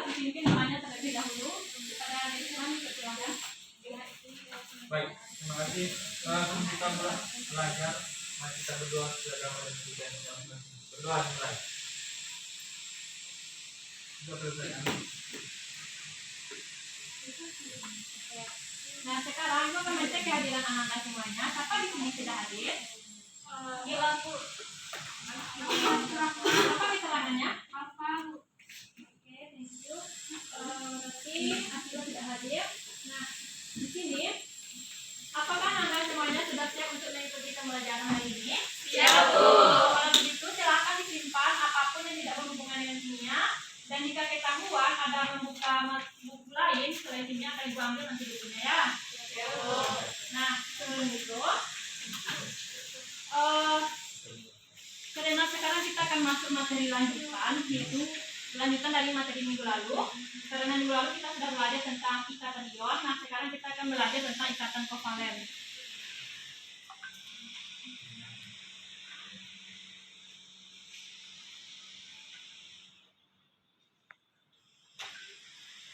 dipimpin namanya terlebih dahulu. Kepada diri kami persilakan. Baik, terima kasih. Langsung kita belajar. Mari kita berdoa kepada Allah dan berdoa dimulai. Nah sekarang Ibu akan mengecek kehadiran anak-anak semuanya. Siapa di sini sudah hadir? Yuk aku. Apa keterangannya? Apa? Oke, thank you. Berarti Asila sudah hadir. Nah di sini, apakah anak-anak semuanya sudah siap untuk mengikuti pembelajaran hari ini? Siap. Kalau begitu silakan disimpan apapun yang tidak berhubungan dengan kimia. Dan jika ketahuan ada membuka buku lain selain kimia akan Ibu ambil nanti bukunya ya. Nah sebelum itu, karena sekarang kita akan masuk materi lanjutan, yaitu lanjutan dari materi minggu lalu. Karena minggu lalu kita sudah belajar tentang ikatan ion. Nah sekarang kita akan belajar tentang ikatan kovalen.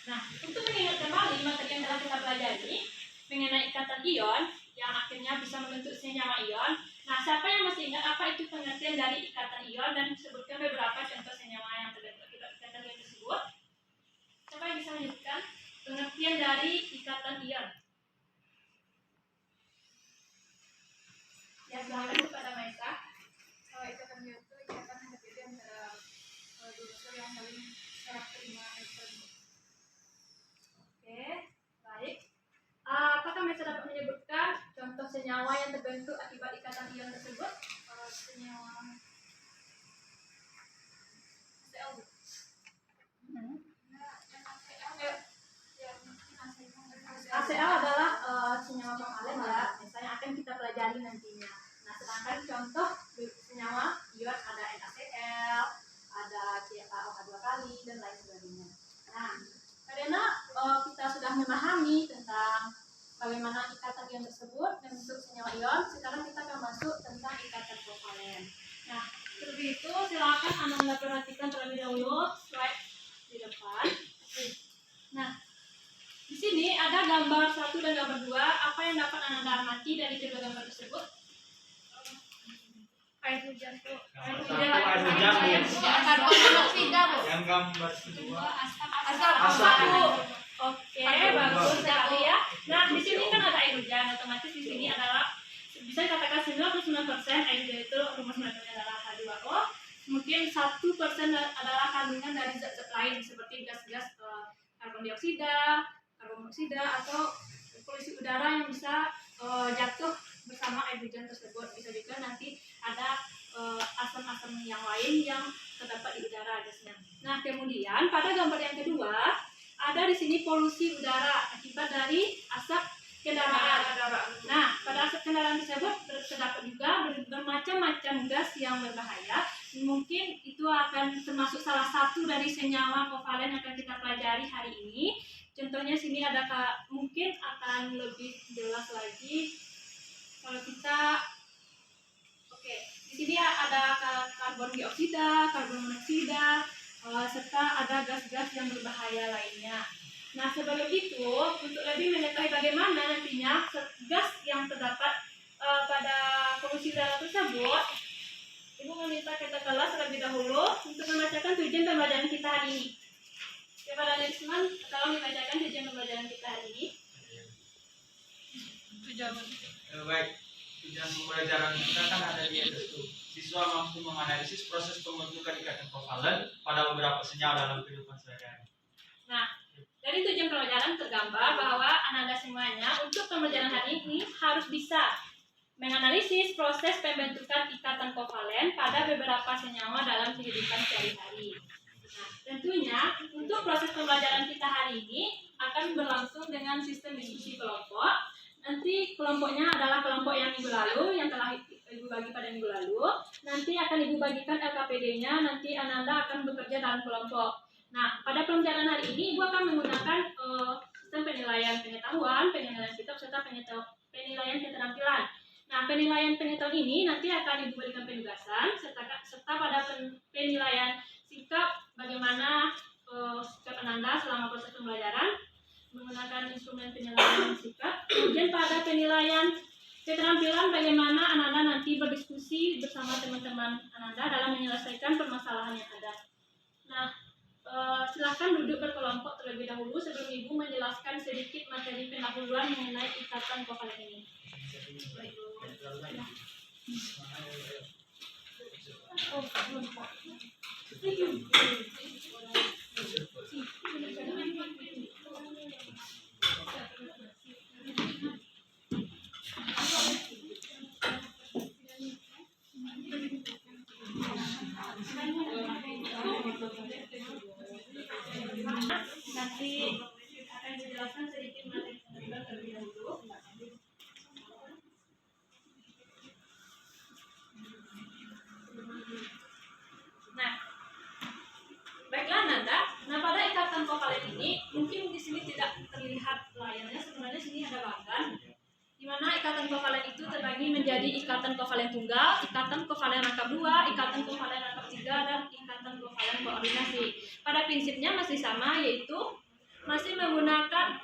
Nah, untuk mengingat kembali materi yang telah kita pelajari mengenai ikatan ion yang akhirnya bisa membentuk senyawa ion. Nah, siapa yang masih ingat apa itu pengertian dari ikatan ion dan sebutkan beberapa contoh senyawa yang terbentuk akibat ikatan ion tersebut? Siapa yang bisa menyebutkan pengertian dari ikatan ion? Ya, silakan kepada Maisa. Ikatan ion itu ikatan yang terjadi antara dua unsur yang saling serap terima elektron. Oke, baik. Apakah Maisa dapat menyebutkan contoh senyawa yang terbentuk akibat ikatan ion tersebut? Senyawa ACl adalah senyawa kovalen ya, misalnya akan kita pelajari nantinya. Nah, sedangkan contoh senyawa ion ada NaCl, ada CaOH2 kali dan lain sebagainya. Nah, karena kita sudah memahami tentang bagaimana ikatan ion tersebut membentuk senyawa ion, sekarang kita akan masuk tentang ikatan kovalen. Nah, terlebih itu silakan Anda perhatikan terlebih dahulu slide di depan. Nah, di sini ada gambar 1 dan gambar 2. Apa yang dapat Anda amati dari kedua gambar tersebut? air hujan tuh. Air hujan. Karbon monoksida, Bu. Yang gambar kedua Asap. Oke, bagus sekali ya. Nah, di sini kan ada air hujan, otomatis di sini adalah bisa dikatakan 99% air hujan itu rumus molekulnya adalah H2O. Mungkin 1% adalah kandungan dari zat-zat lain seperti gas-gas karbon dioksida, karbon monoksida atau polusi udara yang bisa jatuh bersama air hujan tersebut. Bisa juga nanti ada asam-asam yang lain yang terdapat di udara gasnya. Nah, kemudian pada gambar yang kedua ada di sini polusi udara akibat dari asap kendaraan. Nah, pada asap kendaraan tersebut terdapat juga bermacam-macam gas yang berbahaya. Mungkin itu akan termasuk salah satu dari senyawa kovalen yang akan kita pelajari hari ini. Contohnya sini ada mungkin akan lebih jelas lagi kalau kita di sini ada karbon dioksida, karbon monoksida, serta ada gas-gas yang berbahaya lainnya. Nah, sebelum itu, untuk lebih mengetahui bagaimana nantinya gas yang terdapat pada polusi udara tersebut, Ibu meminta kita kelas terlebih dahulu untuk membacakan tujuan pembelajaran kita hari ini. Kepada Lisman, tolong dibacakan tujuan pembelajaran kita hari ini. Baik, tujuan pembelajaran kita kan ada di atas itu. Siswa mampu menganalisis proses pembentukan ikatan kovalen pada beberapa senyawa dalam kehidupan sehari-hari. Nah, dari tujuan pembelajaran tergambar bahwa anak-anak semuanya untuk pembelajaran hari ini harus bisa menganalisis proses pembentukan ikatan kovalen pada beberapa senyawa dalam kehidupan sehari-hari. Nah, tentunya untuk proses pembelajaran kita hari ini akan berlangsung dengan sistem diskusi kelompok. Nanti kelompoknya adalah kelompok yang minggu lalu, yang telah Ibu bagi pada minggu lalu. Nanti akan Ibu bagikan LKPD-nya, nanti Ananda akan bekerja dalam kelompok. Nah, pada pembelajaran hari ini Ibu akan menggunakan sistem penilaian pengetahuan, penilaian sikap, serta penilaian keterampilan. Nah, penilaian pengetahuan ini nanti akan Ibu berikan penugasan, serta pada penilaian sikap bagaimana sikap Ananda keterampilan bagaimana Ananda nanti berdiskusi bersama teman-teman Ananda dalam menyelesaikan permasalahan yang ada. Nah, silahkan duduk berkelompok terlebih dahulu sebelum Ibu menjelaskan sedikit materi pendahuluan mengenai ikatan kovalen ini. Nanti akan dijelaskan sedikit materi pendahuluan terlebih dahulu. Nah, baiklah Nanda. Nah, pada ikatan kovalen ini mungkin di sini tidak terlihat layarnya. Sebenarnya sini ada bagan, di mana ikatan kovalen itu terbagi menjadi ikatan kovalen tunggal, ikatan kovalen rangkap 2, ikatan kovalen rangkap 3, dan ikatan kovalen koordinasi. Pada prinsipnya masih sama, yaitu masih menggunakan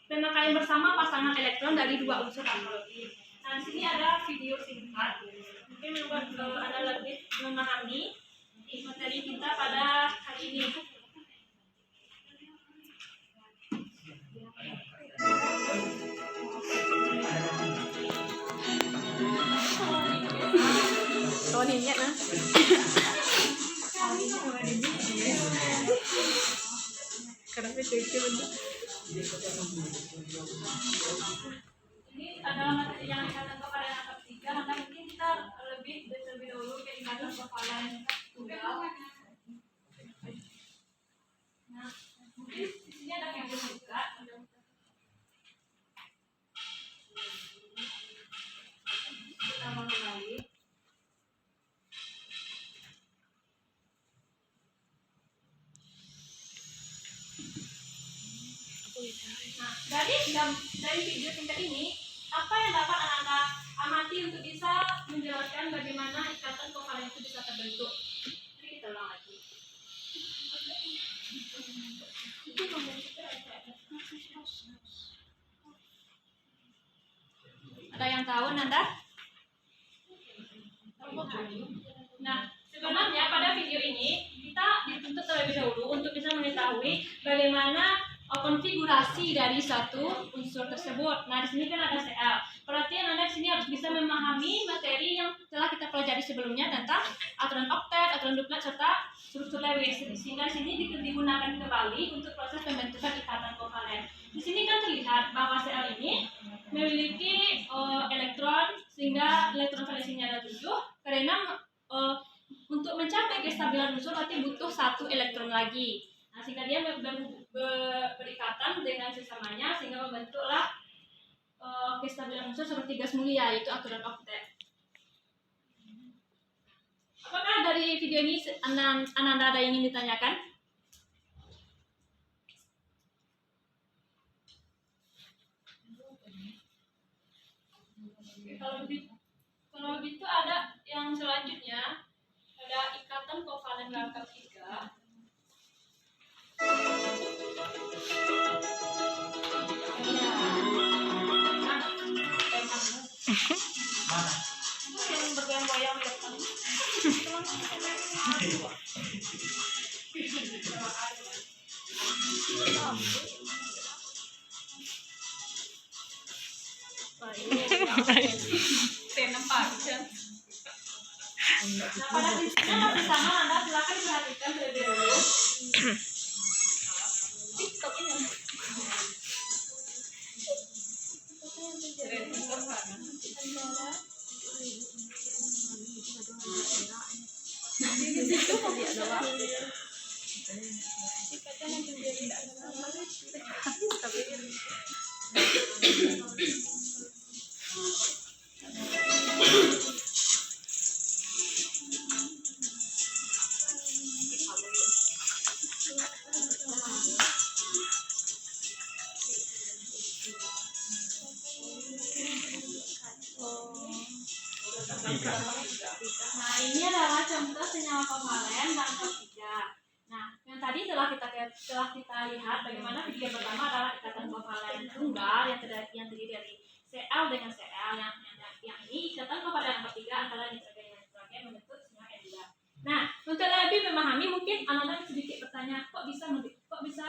pemakaian bersama pasangan elektron dari dua unsur apologi. Nah, di sini ada video singkat, mungkin membuat Anda lebih memahami materi kita pada hari ini. Soninya nah. Kenapa cuci bener? Ini adalah materi yang ikatan kovalen rangkap 3. Maka mungkin kita lebih terlebih dahulu ke ikatan kovalen tunggal. Nah, mungkin di sini ada kabel juga. Kita mau kembali. Nah, dari video singkat ini, apa yang dapat Anda amati untuk bisa menjelaskan bagaimana ikatan kovalen itu bisa terbentuk? Jadi kita ulang lagi. Ada yang tahu Nanda? Nah, sebenarnya pada video ini kita dituntut terlebih dahulu untuk bisa mengetahui bagaimana konfigurasi dari satu unsur tersebut. Nah, di sini kan ada Cl. Perhatian Anda di sini harus bisa memahami materi yang telah kita pelajari sebelumnya tentang aturan oktet, aturan duplet, serta struktur Lewis. Sehingga di sini digunakan kembali untuk proses pembentukan ikatan kovalen. Di sini kan terlihat bahwa Cl ini memiliki elektron, sehingga elektron valensinya ada 7. Karena untuk mencapai kestabilan unsur berarti butuh 1 elektron lagi. Nah, sehingga dia berikatan dengan sesamanya sehingga membentuklah kestabilan unsur seperti gas mulia, yaitu aturan oktet. Apakah dari video ini Ananda ada yang ingin ditanyakan? Oke, kalau begitu ada yang selanjutnya, ada ikatan kovalen rangkap 3. Yang bergoyang-goyang ya kan? Nah, pada prinsipnya masih sama. Anda silakan perhatikan terlebih dahulu. TikTok ini. Nah, ini adalah contoh senyawa kovalen rangkap 3. Nah, yang tadi telah kita lihat bagaimana video pertama adalah ikatan kovalen tunggal yang terdiri dari Cl dengan Cl yang ini ikatan kovalent nomor 3 antara nitrogen dengan nitrogen membentuk senyawa N2. Nah, untuk lebih memahami mungkin Ananda sedikit bertanya, kok bisa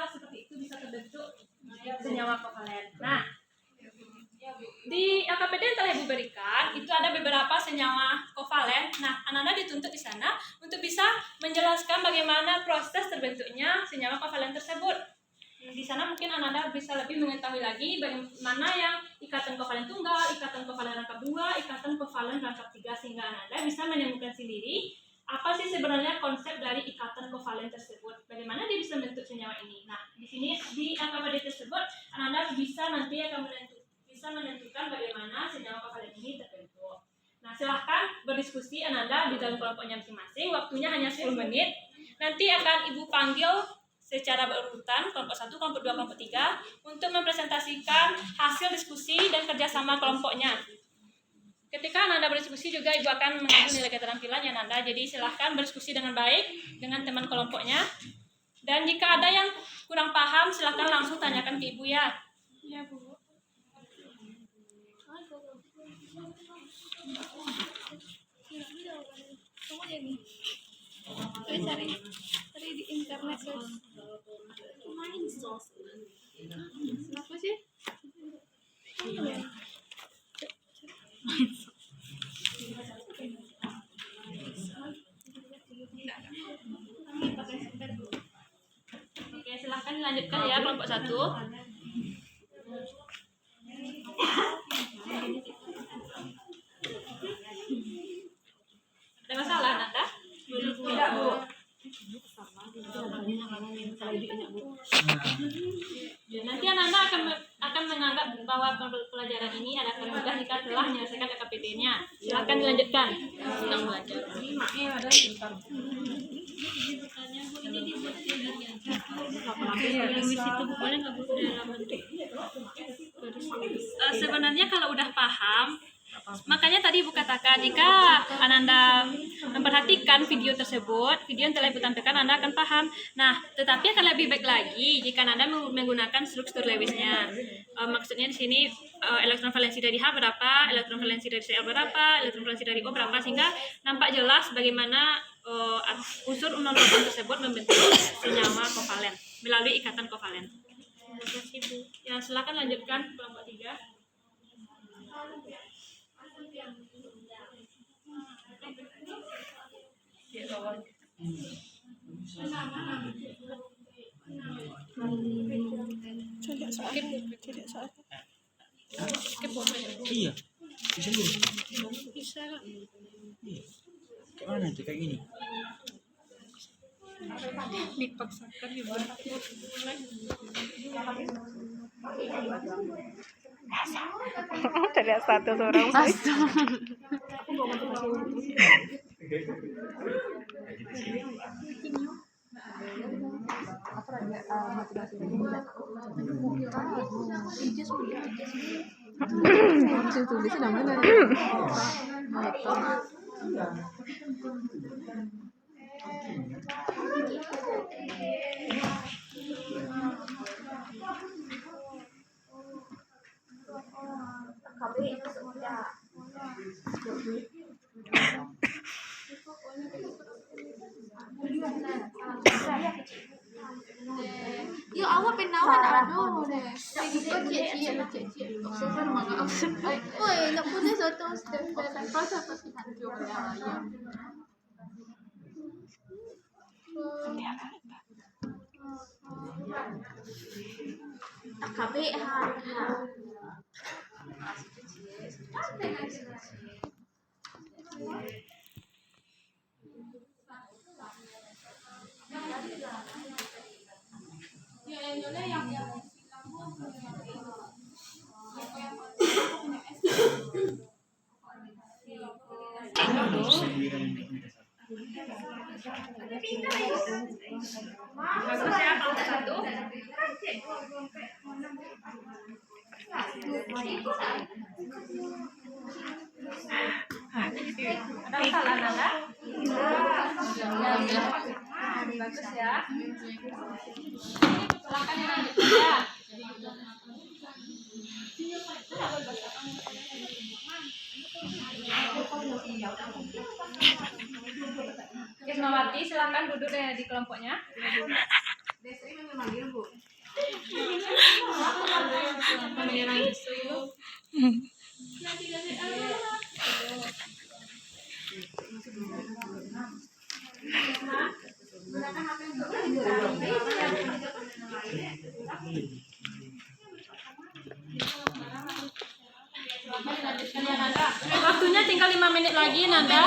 seperti itu bisa terbentuk senyawa kovalen. Nah, di LKPD yang telah Ibu berikan itu ada beberapa senyawa kovalen. Nah, Ananda dituntut di sana untuk bisa menjelaskan bagaimana proses terbentuknya senyawa kovalen tersebut. Di sana mungkin Ananda bisa lebih mengetahui lagi bagaimana yang ikatan kovalen tunggal, ikatan kovalen rangkap 2, ikatan kovalen rangkap 3 sehingga Ananda bisa menemukan sendiri apa sih sebenarnya konsep dari ikatan kovalen tersebut? Bagaimana dia bisa membentuk senyawa ini? Nah, di sini di LKPD tersebut Anda bisa nanti akan menentukan bagaimana senyawa kovalen ini terbentuk. Nah, silahkan berdiskusi Anda di dalam kelompoknya masing-masing. Waktunya hanya 10 menit. Nanti akan Ibu panggil secara berurutan kelompok 1, kelompok 2, kelompok 3 untuk mempresentasikan hasil diskusi dan kerjasama kelompoknya. Ketika Anda berdiskusi juga Ibu akan mengambil nilai keterampilan yang Anda. Jadi silahkan berdiskusi dengan baik dengan teman kelompoknya. Dan jika ada yang kurang paham silahkan langsung tanyakan ke Ibu ya. Iya, Bu. Cari di internet apa sih? Oke, silahkan dilanjutkan ya kelompok 1. Ada masalah Nanda? Tidak, Bu. Nanti Anda akan menganggap bahwa pelajaran ini akan mudah jika telah menyelesaikan LKPD-nya. Silahkan dilanjutkan. Sedang belajar. Sebenarnya kalau udah paham, makanya tadi Ibu katakan jika Anda memperhatikan video tersebut, video yang telah Ibu tampilkan, Anda akan paham. Nah, tetapi akan lebih baik lagi jika Anda menggunakan struktur Lewis-nya. Maksudnya di sini elektron valensi dari H berapa, elektron valensi dari Cl berapa, elektron valensi dari O berapa, sehingga nampak jelas bagaimana unsur non-proton tersebut membentuk senyawa kovalen melalui ikatan kovalen. Ya, silakan lanjutkan kelompok 3. Iya, bisa dulu. Iya. Kayak mana tuh kayak gini? Dipaksakan Ibu. Tidak satu orang. Tulis namanya. Yo awak penawan aduh deh. Ikut cie-cie. Super manga. Oi, nak punya satu step dan proses pasti hancur ya. AKB Bagus ya kelompok 1. Ada masalah Nanda? bagus ya. Silakan yang lanjut ya. Ismawati, silakan duduk di kelompoknya. Waktunya tinggal 5 menit lagi, Nanda.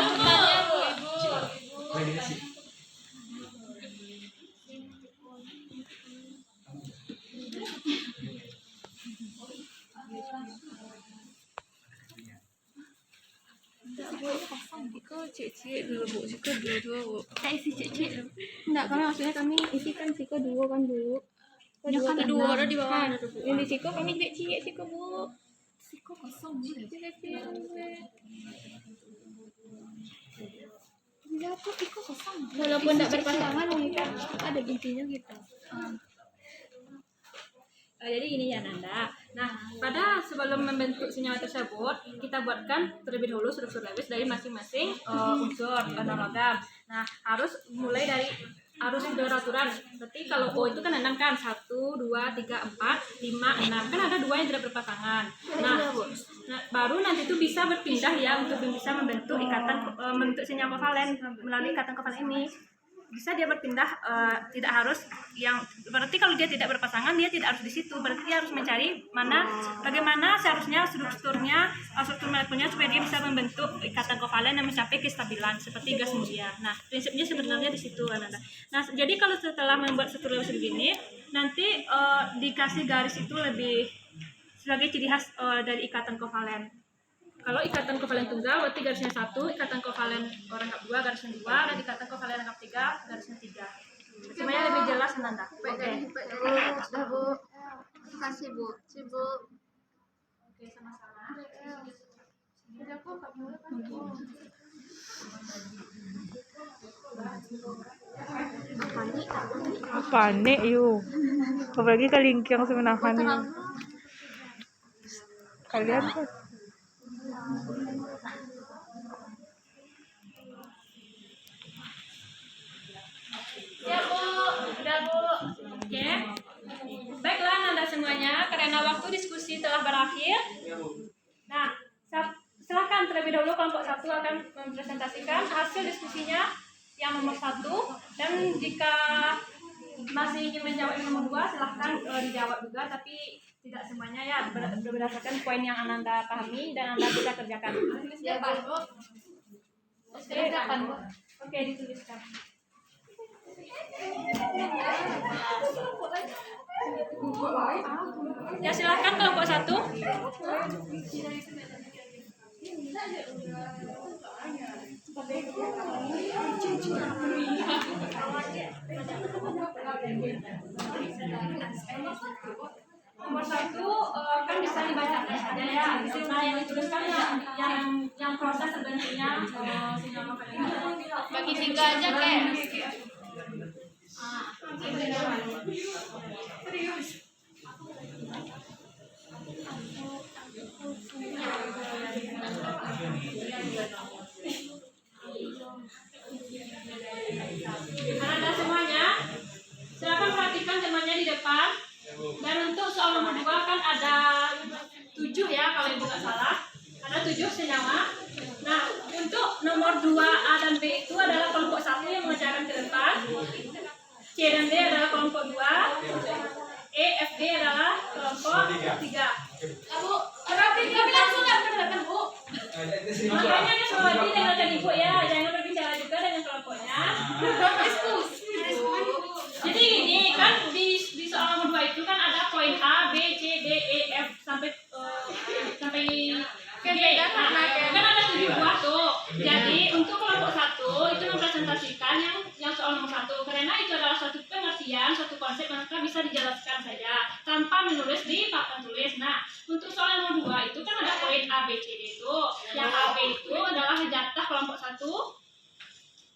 Iko cek dulu bu, Siko dulu. Kita isi cek dulu. Enggak, karena maksudnya kami isi kan Siko dua kan dulu. Ya kan dua ada di bawah. Yang di Siko kami cek Siko bu. Siko kosong bu. Kenapa Iko kosong? Walaupun tidak berpasangan kan ada intinya gitu. Jadi gini ya Nanda. Nah, pada sebelum membentuk senyawa tersebut, kita buatkan terlebih dahulu struktur Lewis dari masing-masing unsur logam. Nah, harus mulai dari arus beraturan. Berarti kalau O itu kan 6 kan, 1, 2, 3, 4, 5, 6. Kan ada 2 yang tidak berpasangan. Nah, baru nanti itu bisa berpindah ya untuk bisa membentuk membentuk senyawa kovalen melalui ikatan kovalen ini. Bisa dia berpindah, tidak harus yang berarti kalau dia tidak berpasangan dia tidak harus di situ, berarti dia harus mencari bagaimana seharusnya struktur molekulnya supaya dia bisa membentuk ikatan kovalen dan mencapai kestabilan seperti gas mulia. Nah, prinsipnya sebenarnya di situ Nanda. Nah, jadi kalau setelah membuat struktur begini nanti dikasih garis itu lebih sebagai ciri khas dari ikatan kovalen. Kalau ikatan kovalen tunggal berarti garisnya 1, ikatan kovalen rangkap 2 garisnya 2, dan ikatan kovalen rangkap 3 garisnya 3. Semuanya lebih jelas Nanda. Oke. Sudah bu. Terima kasih bu. Sibuk. Oke, sama-sama. Panik yuk. Apalagi kalingkiang semenahan nih. Kalian kan. Ya bu, udah bu. Oke. Baiklah Nanda semuanya, karena waktu diskusi telah berakhir. Nah, silakan terlebih dahulu kelompok 1 akan mempresentasikan hasil diskusinya yang nomor 1, dan jika masih ingin menjawab yang nomor 2 silahkan dijawab juga, tapi tidak semuanya ya, berdasarkan poin yang Anda pahami dan Anda bisa kerjakan. Ya bu. Oke, dituliskan. Ya silakan kelompok 1. Nomor 1 kan bisa dibacakan saja ya. Nah, yang dituliskan yang proses terbentuknya senyawa kovalen. Bagi 3 aja kek. Serius. Anda semuanya, silakan perhatikan temannya di depan. Dan untuk soal nomor 2 kan ada 7 ya, kalau ibu nggak salah. Ada 7 senyawa. Nah, untuk nomor 2A dan B itu adalah kelompok 1 yang mengerjakan ke depan. C dan D adalah kelompok 2. E, F, G adalah kelompok 3. Bu, kami langsung nggak berdebat bu. Makanya ini semua dengarkan ibu ya, jangan berbicara juga dengan kelompoknya. Jadi ini kan di soal nomor 2 itu kan ada poin A, B, C, D, E, F sampai G. Kan ada 7 buah tuh. Jadi untuk kelompok 1 itu mempresentasikan yang soal nomor 1 karena itu adalah suatu pengertian, suatu konsep maka bisa dijelaskan saja tanpa menulis di papan tulis. Nah, untuk soal nomor 2 itu kan ada poin A, B, C, D itu. Yang A, B itu adalah jatah kelompok 1,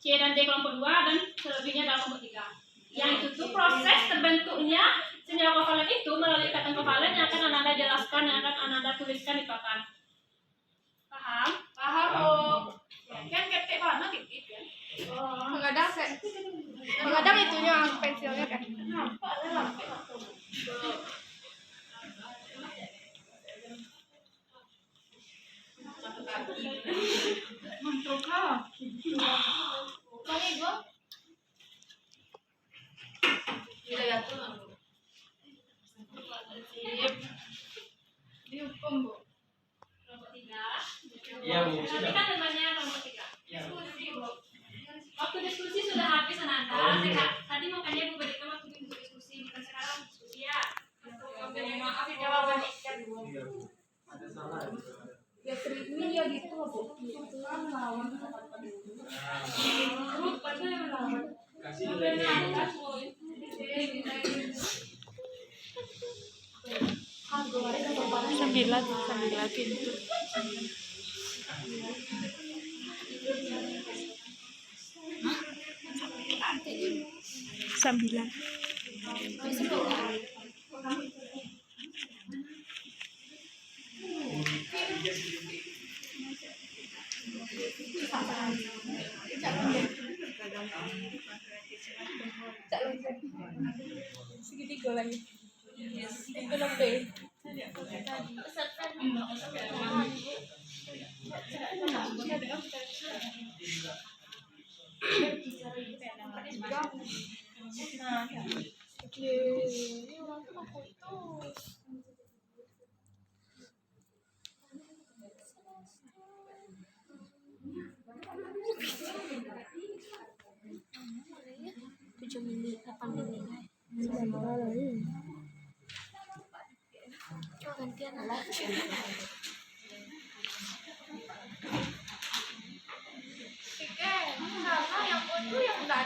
C dan D kelompok 2 dan selebihnya adalah kelompok 3. Yang pensilnya kan. Kali gua. Tidak ya tuh. Dihukum, Bu. Kelompok 3. Iya, Bu. Nanti kan temannya kelompok 3. Iya. Diskusi, Bu. Waktu diskusi sudah habis Ananda. Tadi makanya Bu berikan waktu untuk diskusi. Bukan sekarang diskusi ya. Maaf jawaban ikan, Bu. Iya, Bu. Ada salah. Ya treatment ya gitu, Bu. Kasih nilainya. Sembilan pintu. Sembilan. Segitiga lagi. Itu lebih.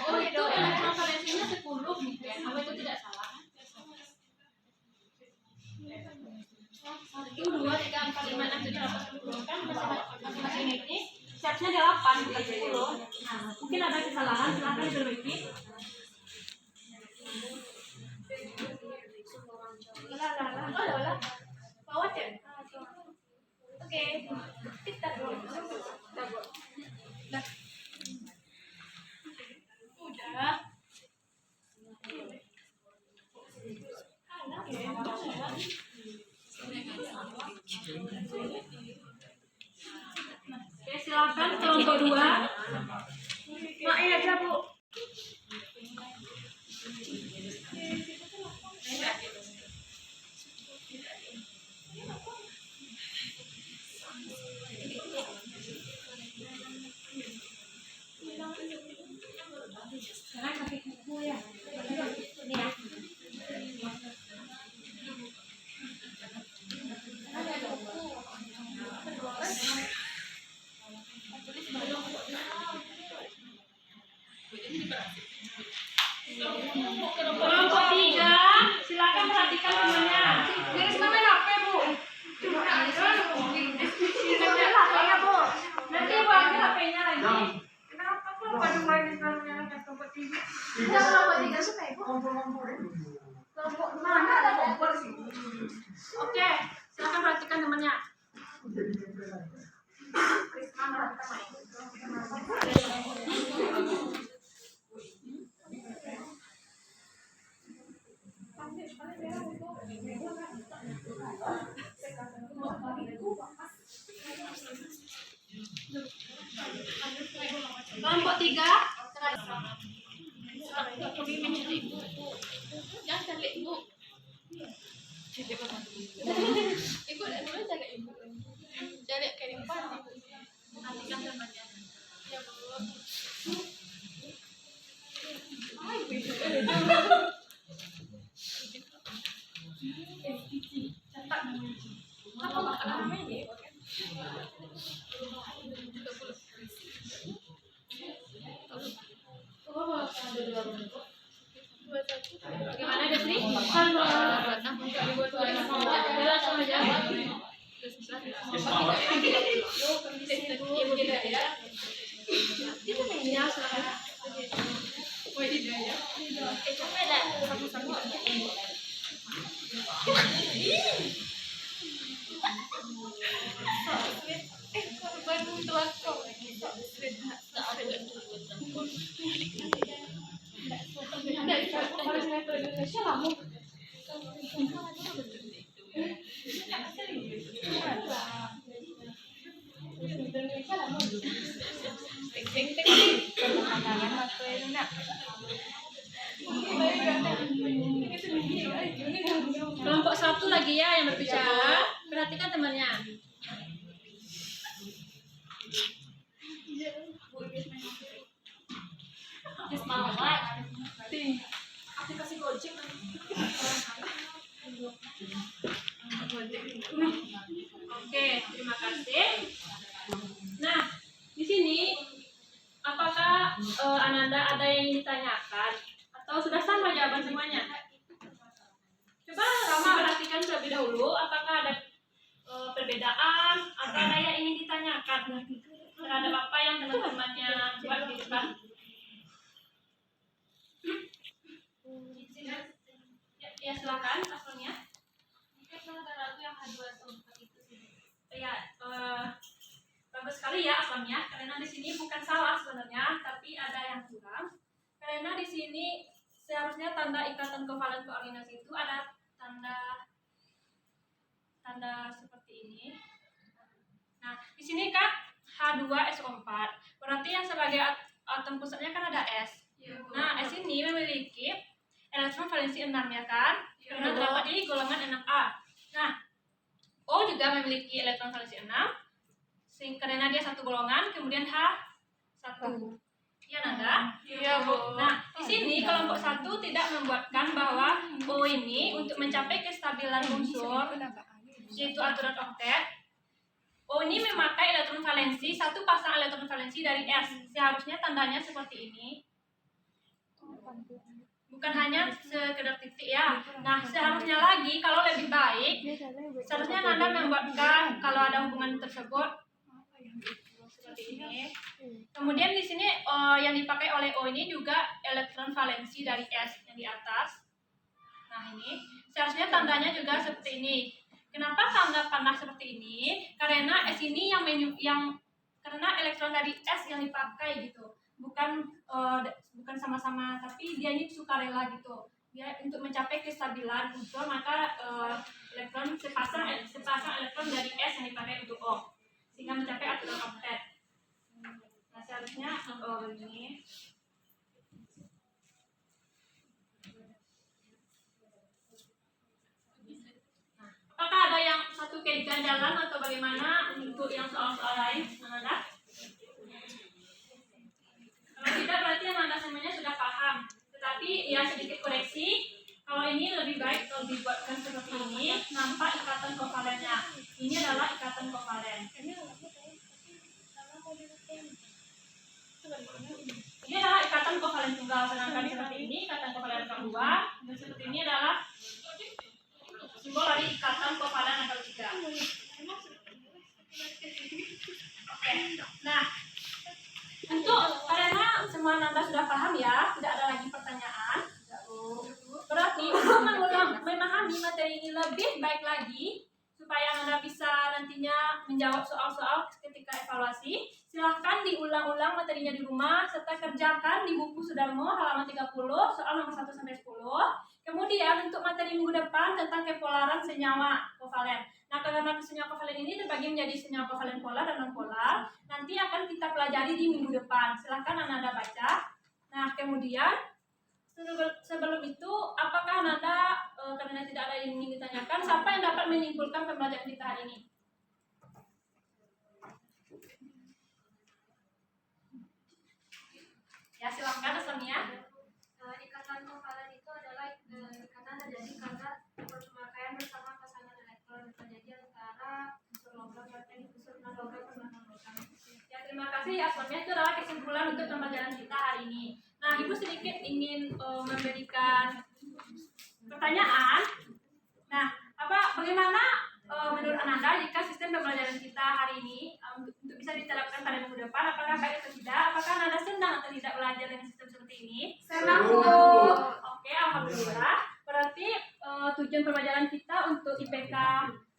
Oh, itu referensinya 10 mungkin. Apa itu tidak salah? 1, 2, 3, 4, 5, 6, 7, 8, 10 kan masing-masing ini charge-nya 8 bukan 10. Nah, mungkin ada kesalahan, silakan diperbaiki. Bawa cek. Oke. Kita udah. Oke, silakan kelompok 2. Mak aja, Bu. Sekarang pakai kuku ya. Ini ya. Kelompok 3, silakan perhatikan temannya. Garis mana HP, Bu? HP-nya, Bu. Nanti Bu ambil HP-nya lagi. Kenapa kok pada main di dalamnya kelompok 3? Kelompok 3 suka Ibu? Kelompok mana ada kompor sih? Oke, silakan perhatikan temannya. Kelompok 3. Jangan cari Ibu. Ibu dah dulu cari Ibu. Cari ke depan. Perhatikan temannya. Ya, Bu. Apa makanannya ini? Bagaimana Desri? Itu mainnya Ada kovalent elektron Indonesia lah mau. Kelompok satu lagi ya yang berbicara, perhatikan temannya. Aplikasi Gojek. Oke, terima kasih. Nah, di sini apakah Ananda ada yang ingin ditanyakan atau sudah sama jawaban semuanya? Coba perhatikan terlebih dahulu apakah ada perbedaan atau ada yang ingin ditanyakan terhadap apa yang teman-temannya buat di depan. Ya silakan paslonnya. Ya, bagus sekali ya asalnya, karena di sini bukan salah sebenarnya, tapi ada yang kurang. Karena di sini seharusnya tanda ikatan kovalen koordinasi itu ada tanda seperti ini. Nah, di sini kan H2SO4. Berarti yang sebagai atom pusatnya kan ada S. Nah, S ini memiliki elektron valensi 6 ya kan? Karena terdapat di golongan 6A. Nah, O juga memiliki elektron valensi 6 karena dia satu golongan, kemudian H1. Iya Nanda? Iya, Bu. Nah, di sini kelompok 1 tidak membuatkan bahwa O ini untuk mencapai kestabilan unsur yaitu aturan oktet. O ini memakai elektron valensi, satu pasang elektron valensi dari S. Seharusnya tandanya seperti ini. Bukan hanya sekedar titik ya. Nah, seharusnya lagi kalau lebih baik, seharusnya Nanda membuatkan kalau ada hubungan tersebut seperti ini. Kemudian di sini yang dipakai oleh O ini juga elektron valensi dari S yang di atas. Nah, ini seharusnya tandanya juga seperti ini. Kenapa tanda panah seperti ini? Karena S ini karena elektron dari S yang dipakai gitu. Bukan sama-sama, tapi dia ini sukarela gitu. Dia untuk mencapai kestabilan unsur, maka elektron sepasang elektron dari S yang dipakai untuk O sehingga mencapai aturan oktet. Nah, seharusnya ini. Nah, apakah ada yang satu kejanggalan atau bagaimana untuk yang soal-soal lain, Nanda? Kalau tidak berarti Nanda semuanya sudah paham. Tetapi ya sedikit koreksi. Kalau ini lebih baik kalau dibuatkan seperti ini, nampak ikatan kovalennya. Ini adalah ikatan kovalen. Ini adalah ikatan kovalen tunggal, sedangkan seperti ini ikatan kovalen kedua, dan seperti ini adalah simbol dari ikatan kovalen yang ketiga. Oke, nah untuk karena semua Nanda sudah paham ya, tidak ada lagi pertanyaan. Berarti untuk memahami materi ini lebih baik lagi, supaya Nanda bisa nantinya menjawab soal-soal ketika evaluasi, silahkan diulang-ulang materinya di rumah, serta kerjakan di buku Sudarmo halaman 30, soal nomor 1-10. Kemudian untuk materi minggu depan tentang kepolaran senyawa kovalen. Nah, karena senyawa kovalen ini terbagi menjadi senyawa kovalen polar dan non-polar, nanti akan kita pelajari di minggu depan. Silahkan Anda baca. Nah, kemudian sebelum itu, apakah Anda karena tidak ada yang ingin ditanyakan, siapa yang dapat menyimpulkan pembelajaran kita hari ini? Ya, silakan Aslamia. Ikatan kovalen itu adalah ikatan terjadi karena pemakaian bersama pasangan elektron terjadi antara unsur logam dan unsur non-logam dan non-logam. Ya, terima kasih Aslamia. Itu adalah kesimpulan untuk pembelajaran kita hari ini. Nah, Ibu sedikit ingin memberikan pertanyaan. Nah, bagaimana menurut Ananda jika sistem pembelajaran kita hari ini untuk bisa diterapkan pada minggu depan, apakah baik atau tidak? Apakah Ananda senang atau tidak belajar dengan sistem seperti ini? Senang, Bu. Oke, alhamdulillah. Berarti tujuan pembelajaran kita untuk IPK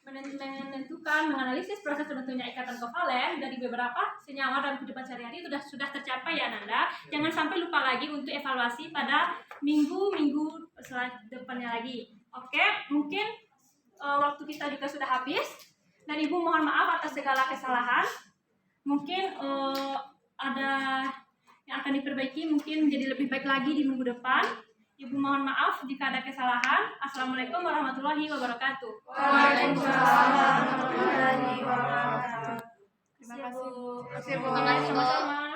menentukan, menganalisis proses terbentuknya ikatan kovalen dari beberapa senyawa dalam kehidupan sehari-hari sudah tercapai. apa ya Nanda? Jangan sampai lupa lagi untuk evaluasi pada minggu-minggu depannya lagi. Oke, mungkin waktu kita juga sudah habis dan Ibu mohon maaf atas segala kesalahan. Mungkin ada yang akan diperbaiki, mungkin menjadi lebih baik lagi di minggu depan. Ibu mohon maaf jika ada kesalahan. Assalamualaikum warahmatullahi wabarakatuh. Waalaikumsalam warahmatullahi wabarakatuh. Terima kasih Bu. Terima kasih, Bu. Sama-sama.